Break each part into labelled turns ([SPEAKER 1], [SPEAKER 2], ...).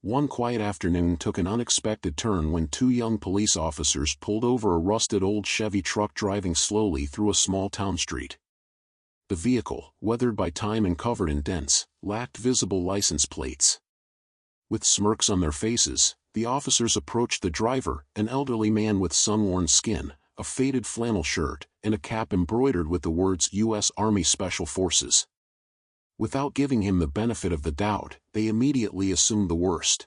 [SPEAKER 1] One quiet afternoon took an unexpected turn when two young police officers pulled over a rusted old Chevy truck driving slowly through a small town street. The vehicle, weathered by time and covered in dents, lacked visible license plates. With smirks on their faces, the officers approached the driver, an elderly man with sun-worn skin, a faded flannel shirt, and a cap embroidered with the words U.S. Army Special Forces. Without giving him the benefit of the doubt, they immediately assumed the worst.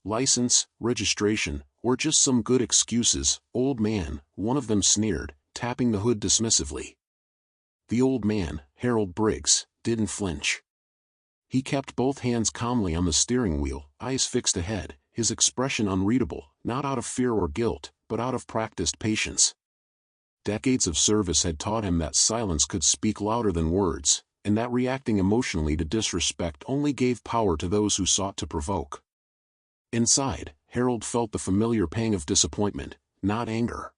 [SPEAKER 1] License, registration, or just some good excuses, old man, one of them sneered, tapping the hood dismissively. The old man, Harold Briggs, didn't flinch. He kept both hands calmly on the steering wheel, eyes fixed ahead, his expression unreadable, not out of fear or guilt, but out of practiced patience. Decades of service had taught him that silence could speak louder than words, and that reacting emotionally to disrespect only gave power to those who sought to provoke. Inside, Harold felt the familiar pang of disappointment, not anger.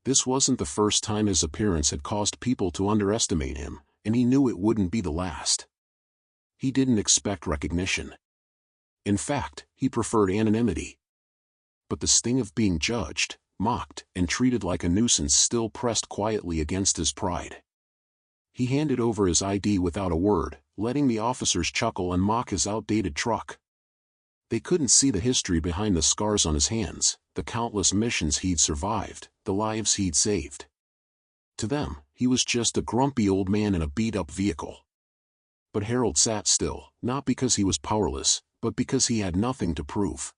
[SPEAKER 1] This wasn't the first time his appearance had caused people to underestimate him, and he knew it wouldn't be the last. He didn't expect recognition. In fact, he preferred anonymity. But the sting of being judged, mocked, and treated like a nuisance still pressed quietly against his pride. He handed over his ID without a word, letting the officers chuckle and mock his outdated truck. They couldn't see the history behind the scars on his hands, the countless missions he'd survived, the lives he'd saved. To them, he was just a grumpy old man in a beat-up vehicle. But Harold sat still, not because he was powerless, but because he had nothing to prove.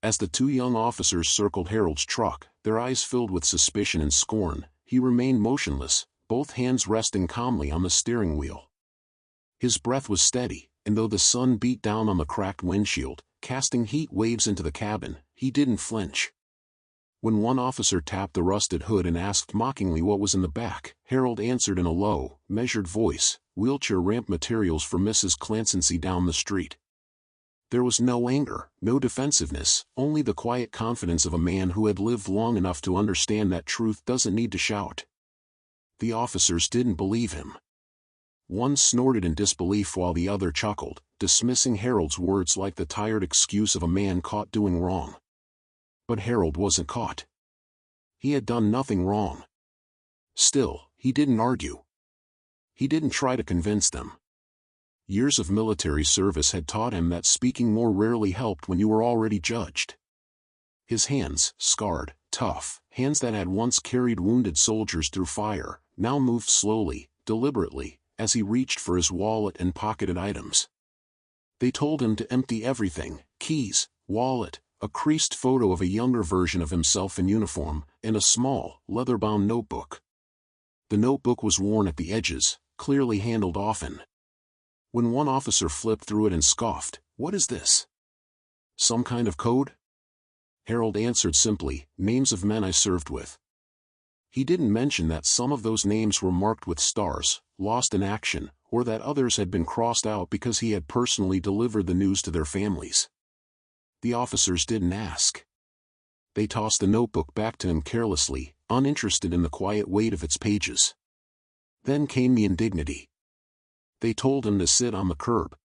[SPEAKER 1] As the two young officers circled Harold's truck, their eyes filled with suspicion and scorn, he remained motionless, both hands resting calmly on the steering wheel. His breath was steady, and though the sun beat down on the cracked windshield, casting heat waves into the cabin, he didn't flinch. When one officer tapped the rusted hood and asked mockingly what was in the back, Harold answered in a low, measured voice, "Wheelchair ramp materials for Mrs. Clancy down the street." There was no anger, no defensiveness, only the quiet confidence of a man who had lived long enough to understand that truth doesn't need to shout. The officers didn't believe him. One snorted in disbelief while the other chuckled, dismissing Harold's words like the tired excuse of a man caught doing wrong. But Harold wasn't caught. He had done nothing wrong. Still, he didn't argue. He didn't try to convince them. Years of military service had taught him that speaking more rarely helped when you were already judged. His hands, scarred, tough, hands that had once carried wounded soldiers through fire, now moved slowly, deliberately, as he reached for his wallet and pocketed items. They told him to empty everything: keys, wallet, a creased photo of a younger version of himself in uniform, and a small, leather-bound notebook. The notebook was worn at the edges, clearly handled often. When one officer flipped through it and scoffed, "What is this? Some kind of code?" Harold answered simply, "Names of men I served with." He didn't mention that some of those names were marked with stars, lost in action, or that others had been crossed out because he had personally delivered the news to their families. The officers didn't ask. They tossed the notebook back to him carelessly, uninterested in the quiet weight of its pages. Then came the indignity. They told him to sit on the curb.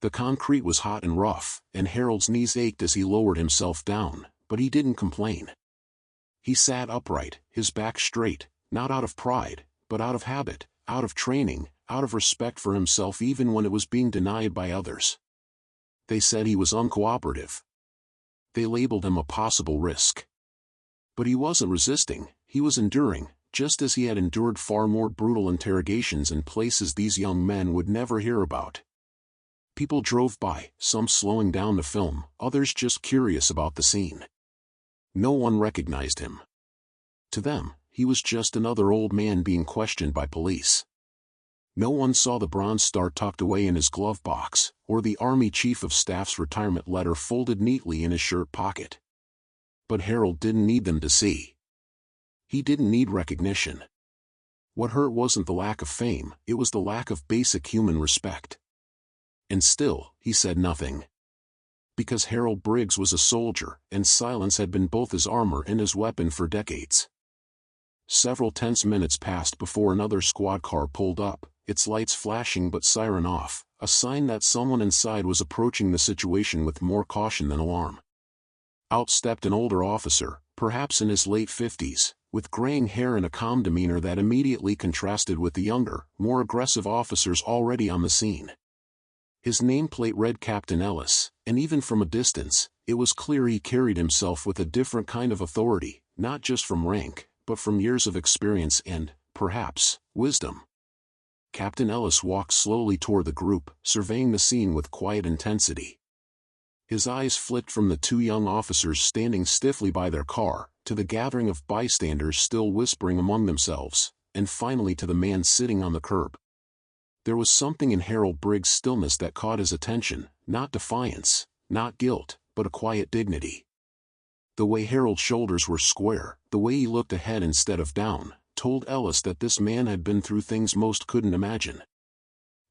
[SPEAKER 1] The concrete was hot and rough, and Harold's knees ached as he lowered himself down, but he didn't complain. He sat upright, his back straight, not out of pride, but out of habit, out of training, out of respect for himself even when it was being denied by others. They said he was uncooperative. They labeled him a possible risk. But he wasn't resisting, he was enduring, just as he had endured far more brutal interrogations in places these young men would never hear about. People drove by, some slowing down to film, others just curious about the scene. No one recognized him. To them, he was just another old man being questioned by police. No one saw the Bronze Star tucked away in his glove box, or the Army Chief of Staff's retirement letter folded neatly in his shirt pocket. But Harold didn't need them to see. He didn't need recognition. What hurt wasn't the lack of fame, it was the lack of basic human respect. And still, he said nothing. Because Harold Briggs was a soldier, and silence had been both his armor and his weapon for decades. Several tense minutes passed before another squad car pulled up, its lights flashing but siren off, a sign that someone inside was approaching the situation with more caution than alarm. Out stepped an older officer, perhaps in his late 50s, with graying hair and a calm demeanor that immediately contrasted with the younger, more aggressive officers already on the scene. His nameplate read Captain Ellis, and even from a distance, it was clear he carried himself with a different kind of authority, not just from rank, but from years of experience and, perhaps, wisdom. Captain Ellis walked slowly toward the group, surveying the scene with quiet intensity. His eyes flicked from the two young officers standing stiffly by their car, to the gathering of bystanders still whispering among themselves, and finally to the man sitting on the curb. There was something in Harold Briggs' stillness that caught his attention, not defiance, not guilt, but a quiet dignity. The way Harold's shoulders were square, the way he looked ahead instead of down, told Ellis that this man had been through things most couldn't imagine.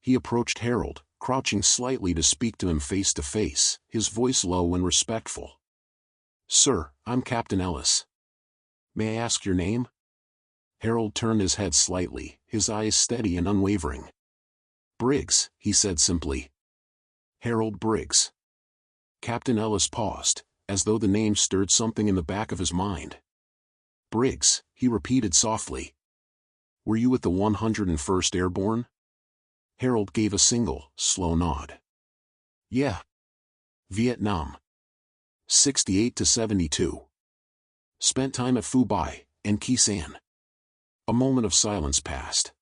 [SPEAKER 1] He approached Harold, crouching slightly to speak to him face to face, his voice low and respectful. "Sir, I'm Captain Ellis. May I ask your name?" Harold turned his head slightly, his eyes steady and unwavering. "Briggs," he said simply. "Harold Briggs." Captain Ellis paused, as though the name stirred something in the back of his mind. "Briggs," he repeated softly. "Were you with the 101st Airborne?" Harold gave a single, slow nod. "Yeah. Vietnam. 68 to 72. Spent time at Phu Bai and Khe Sanh." A moment of silence passed.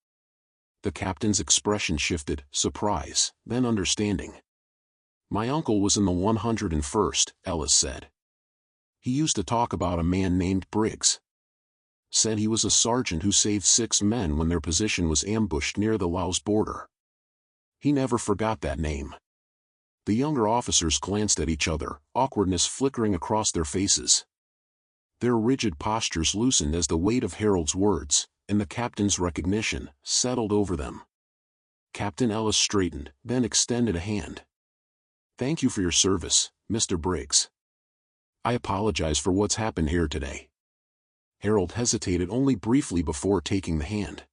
[SPEAKER 1] The captain's expression shifted, surprise, then understanding. "My uncle was in the 101st, Ellis said. He used to talk about a man named Briggs. Said he was a sergeant who saved 6 men when their position was ambushed near the Laos border. He never forgot that name." The younger officers glanced at each other, awkwardness flickering across their faces. Their rigid postures loosened as the weight of Harold's words, and the captain's recognition, settled over them. Captain Ellis straightened, then extended a hand. "Thank you for your service, Mr. Briggs. I apologize for what's happened here today." Harold hesitated only briefly before taking the hand.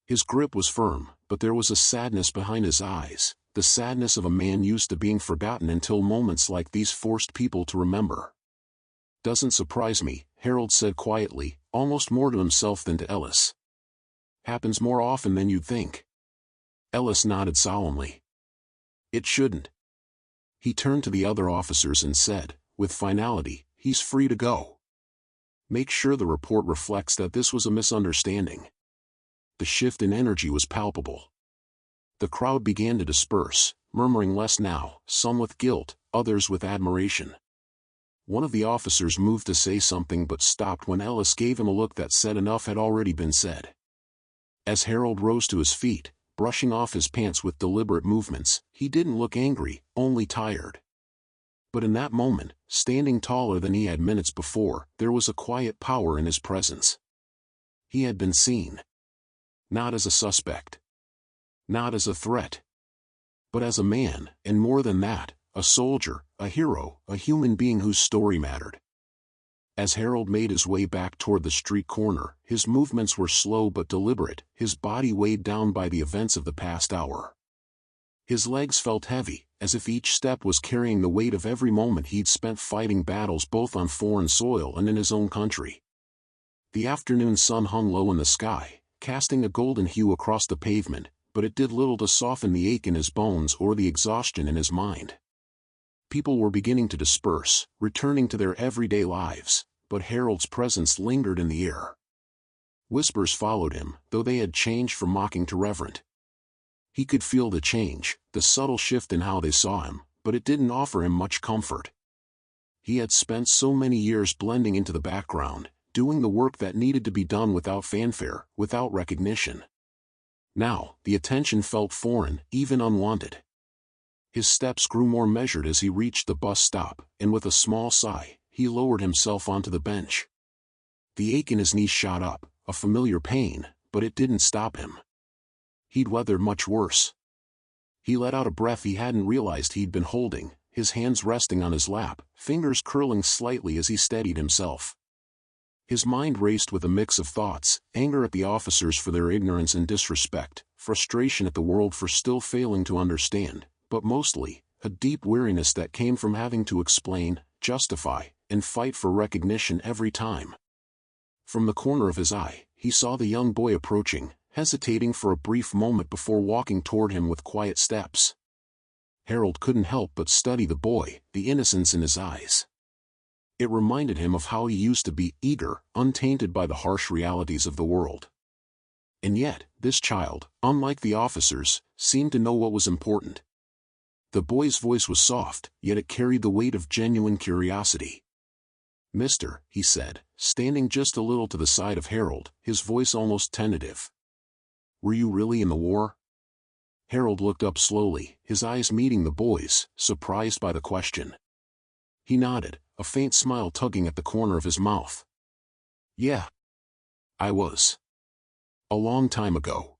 [SPEAKER 1] His grip was firm, but there was a sadness behind his eyes, the sadness of a man used to being forgotten until moments like these forced people to remember. "Doesn't surprise me," Harold said quietly, almost more to himself than to Ellis. "Happens more often than you'd think." Ellis nodded solemnly. "It shouldn't." He turned to the other officers and said, with finality, "He's free to go. Make sure the report reflects that this was a misunderstanding." The shift in energy was palpable. The crowd began to disperse, murmuring less now, some with guilt, others with admiration. One of the officers moved to say something but stopped when Ellis gave him a look that said enough had already been said. As Harold rose to his feet, brushing off his pants with deliberate movements, he didn't look angry, only tired. But in that moment, standing taller than he had minutes before, there was a quiet power in his presence. He had been seen. Not as a suspect. Not as a threat. But as a man, and more than that, a soldier, a hero, a human being whose story mattered. As Harold made his way back toward the street corner, his movements were slow but deliberate, his body weighed down by the events of the past hour. His legs felt heavy, as if each step was carrying the weight of every moment he'd spent fighting battles both on foreign soil and in his own country. The afternoon sun hung low in the sky, casting a golden hue across the pavement, but it did little to soften the ache in his bones or the exhaustion in his mind. People were beginning to disperse, returning to their everyday lives, but Harold's presence lingered in the air. Whispers followed him, though they had changed from mocking to reverent. He could feel the change, the subtle shift in how they saw him, but it didn't offer him much comfort. He had spent so many years blending into the background, doing the work that needed to be done without fanfare, without recognition. Now, the attention felt foreign, even unwanted. His steps grew more measured as he reached the bus stop, and with a small sigh, he lowered himself onto the bench. The ache in his knees shot up, a familiar pain, but it didn't stop him. He'd weathered much worse. He let out a breath he hadn't realized he'd been holding, his hands resting on his lap, fingers curling slightly as he steadied himself. His mind raced with a mix of thoughts, anger at the officers for their ignorance and disrespect, frustration at the world for still failing to understand, but mostly, a deep weariness that came from having to explain, justify, and fight for recognition every time. From the corner of his eye, he saw the young boy approaching, hesitating for a brief moment before walking toward him with quiet steps. Harold couldn't help but study the boy, the innocence in his eyes. It reminded him of how he used to be, eager, untainted by the harsh realities of the world. And yet, this child, unlike the officers, seemed to know what was important. The boy's voice was soft, yet it carried the weight of genuine curiosity. "Mister," he said, standing just a little to the side of Harold, his voice almost tentative. "Were you really in the war?" Harold looked up slowly, his eyes meeting the boy's, surprised by the question. He nodded, a faint smile tugging at the corner of his mouth. "Yeah. I was. A long time ago."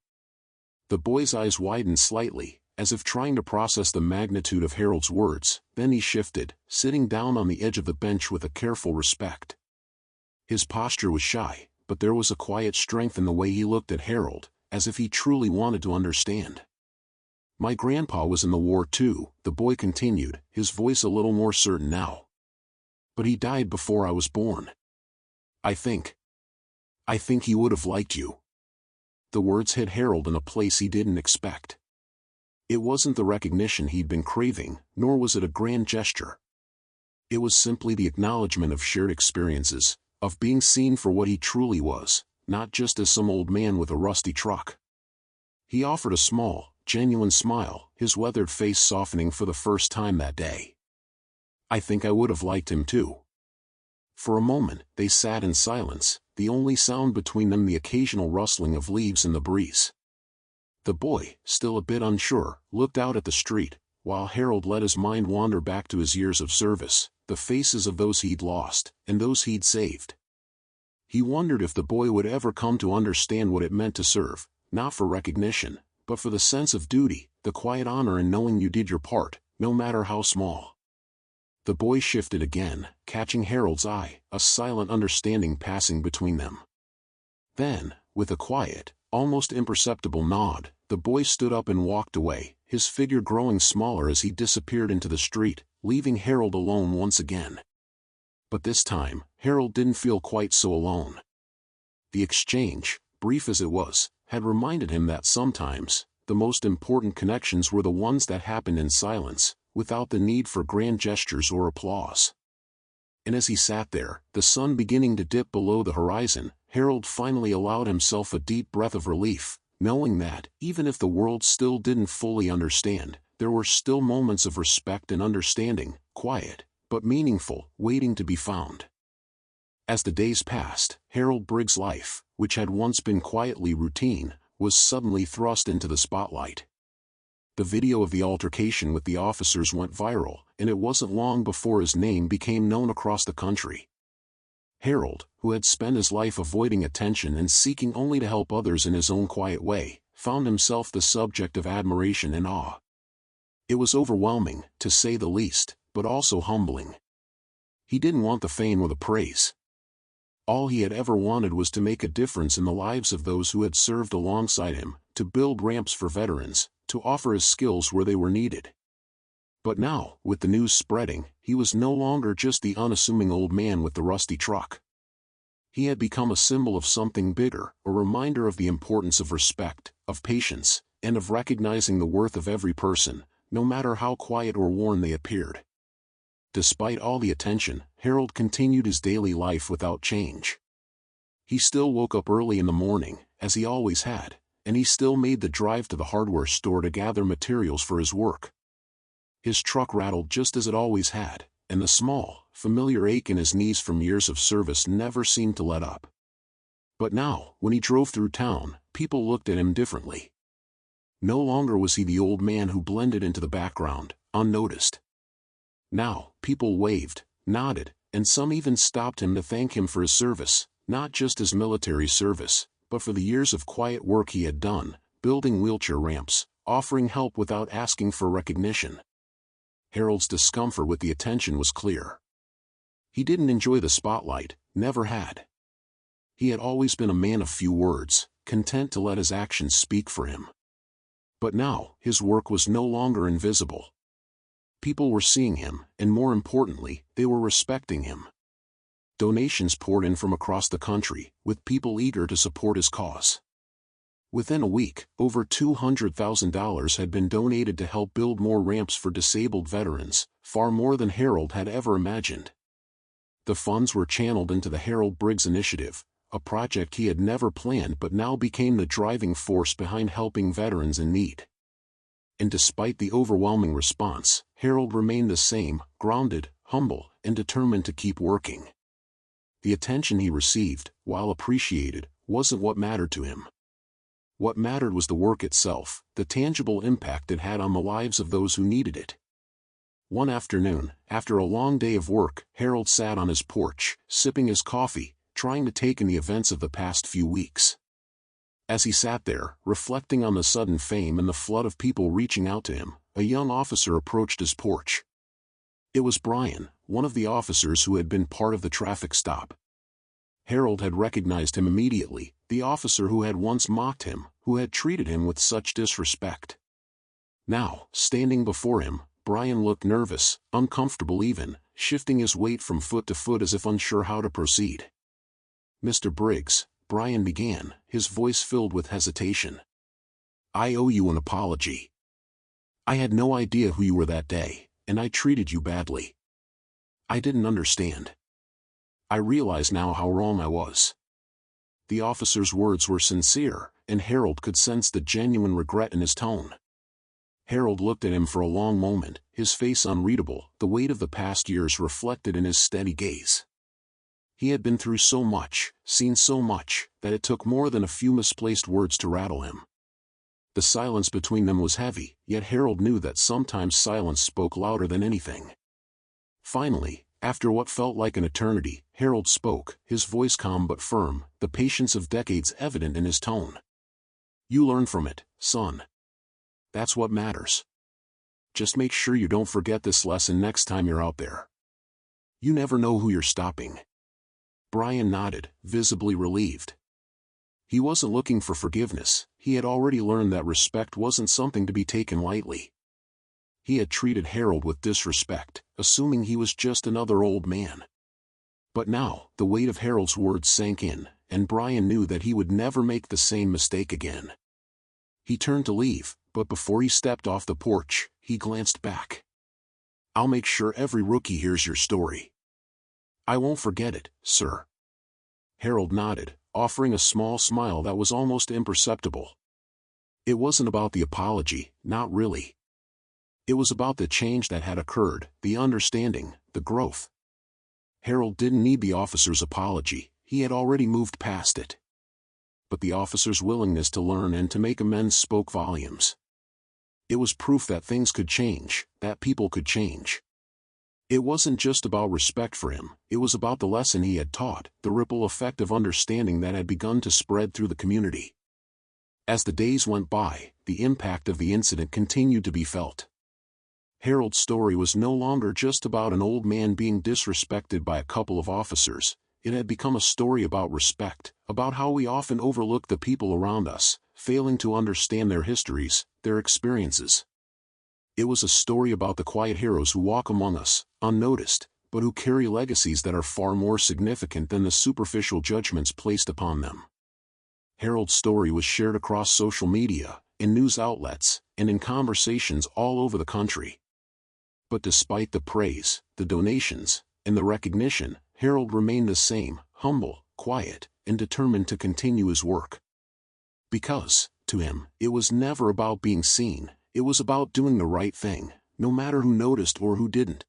[SPEAKER 1] The boy's eyes widened slightly, as if trying to process the magnitude of Harold's words, then he shifted, sitting down on the edge of the bench with a careful respect. His posture was shy, but there was a quiet strength in the way he looked at Harold, as if he truly wanted to understand. "My grandpa was in the war too," the boy continued, his voice a little more certain now. "But he died before I was born. I think he would have liked you." The words hit Harold in a place he didn't expect. It wasn't the recognition he'd been craving, nor was it a grand gesture. It was simply the acknowledgement of shared experiences, of being seen for what he truly was, not just as some old man with a rusty truck. He offered a small, genuine smile, his weathered face softening for the first time that day. "I think I would have liked him too." For a moment, they sat in silence, the only sound between them the occasional rustling of leaves in the breeze. The boy, still a bit unsure, looked out at the street, while Harold let his mind wander back to his years of service, the faces of those he'd lost, and those he'd saved. He wondered if the boy would ever come to understand what it meant to serve, not for recognition, but for the sense of duty, the quiet honor in knowing you did your part, no matter how small. The boy shifted again, catching Harold's eye, a silent understanding passing between them. Then, with a quiet, almost imperceptible nod, the boy stood up and walked away, his figure growing smaller as he disappeared into the street, leaving Harold alone once again. But this time, Harold didn't feel quite so alone. The exchange, brief as it was, had reminded him that sometimes, the most important connections were the ones that happened in silence, without the need for grand gestures or applause. And as he sat there, the sun beginning to dip below the horizon, Harold finally allowed himself a deep breath of relief, knowing that, even if the world still didn't fully understand, there were still moments of respect and understanding, quiet, but meaningful, waiting to be found. As the days passed, Harold Briggs' life, which had once been quietly routine, was suddenly thrust into the spotlight. The video of the altercation with the officers went viral, and it wasn't long before his name became known across the country. Harold, who had spent his life avoiding attention and seeking only to help others in his own quiet way, found himself the subject of admiration and awe. It was overwhelming, to say the least, but also humbling. He didn't want the fame or the praise. All he had ever wanted was to make a difference in the lives of those who had served alongside him, to build ramps for veterans, to offer his skills where they were needed. But now, with the news spreading, he was no longer just the unassuming old man with the rusty truck. He had become a symbol of something bigger, a reminder of the importance of respect, of patience, and of recognizing the worth of every person, no matter how quiet or worn they appeared. Despite all the attention, Harold continued his daily life without change. He still woke up early in the morning, as he always had, and he still made the drive to the hardware store to gather materials for his work. His truck rattled just as it always had, and the small, familiar ache in his knees from years of service never seemed to let up. But now, when he drove through town, people looked at him differently. No longer was he the old man who blended into the background, unnoticed. Now, people waved, nodded, and some even stopped him to thank him for his service, not just his military service, but for the years of quiet work he had done, building wheelchair ramps, offering help without asking for recognition. Harold's discomfort with the attention was clear. He didn't enjoy the spotlight, never had. He had always been a man of few words, content to let his actions speak for him. But now, his work was no longer invisible. People were seeing him, and more importantly, they were respecting him. Donations poured in from across the country, with people eager to support his cause. Within a week, over $200,000 had been donated to help build more ramps for disabled veterans, far more than Harold had ever imagined. The funds were channeled into the Harold Briggs Initiative, a project he had never planned but now became the driving force behind helping veterans in need. And despite the overwhelming response, Harold remained the same, grounded, humble, and determined to keep working. The attention he received, while appreciated, wasn't what mattered to him. What mattered was the work itself, the tangible impact it had on the lives of those who needed it. One afternoon, after a long day of work, Harold sat on his porch, sipping his coffee, trying to take in the events of the past few weeks. As he sat there, reflecting on the sudden fame and the flood of people reaching out to him, a young officer approached his porch. It was Brian, one of the officers who had been part of the traffic stop. Harold had recognized him immediately, the officer who had once mocked him, who had treated him with such disrespect. Now, standing before him, Brian looked nervous, uncomfortable even, shifting his weight from foot to foot as if unsure how to proceed. "Mr. Briggs," Brian began, his voice filled with hesitation. "I owe you an apology. I had no idea who you were that day, and I treated you badly. I didn't understand. I realize now how wrong I was." The officer's words were sincere, and Harold could sense the genuine regret in his tone. Harold looked at him for a long moment, his face unreadable, the weight of the past years reflected in his steady gaze. He had been through so much, seen so much, that it took more than a few misplaced words to rattle him. The silence between them was heavy, yet Harold knew that sometimes silence spoke louder than anything. Finally, after what felt like an eternity, Harold spoke, his voice calm but firm, the patience of decades evident in his tone. "You learn from it, son. That's what matters. Just make sure you don't forget this lesson next time you're out there. You never know who you're stopping." Brian nodded, visibly relieved. He wasn't looking for forgiveness, he had already learned that respect wasn't something to be taken lightly. He had treated Harold with disrespect, assuming he was just another old man. But now, the weight of Harold's words sank in, and Brian knew that he would never make the same mistake again. He turned to leave, but before he stepped off the porch, he glanced back. "I'll make sure every rookie hears your story." "I won't forget it, sir." Harold nodded, offering a small smile that was almost imperceptible. It wasn't about the apology, not really. It was about the change that had occurred, the understanding, the growth. Harold didn't need the officer's apology, he had already moved past it. But the officer's willingness to learn and to make amends spoke volumes. It was proof that things could change, that people could change. It wasn't just about respect for him, it was about the lesson he had taught, the ripple effect of understanding that had begun to spread through the community. As the days went by, the impact of the incident continued to be felt. Harold's story was no longer just about an old man being disrespected by a couple of officers, it had become a story about respect, about how we often overlook the people around us, failing to understand their histories, their experiences. It was a story about the quiet heroes who walk among us, unnoticed, but who carry legacies that are far more significant than the superficial judgments placed upon them. Harold's story was shared across social media, in news outlets, and in conversations all over the country. But despite the praise, the donations, and the recognition, Harold remained the same, humble, quiet, and determined to continue his work. Because, to him, it was never about being seen, it was about doing the right thing, no matter who noticed or who didn't.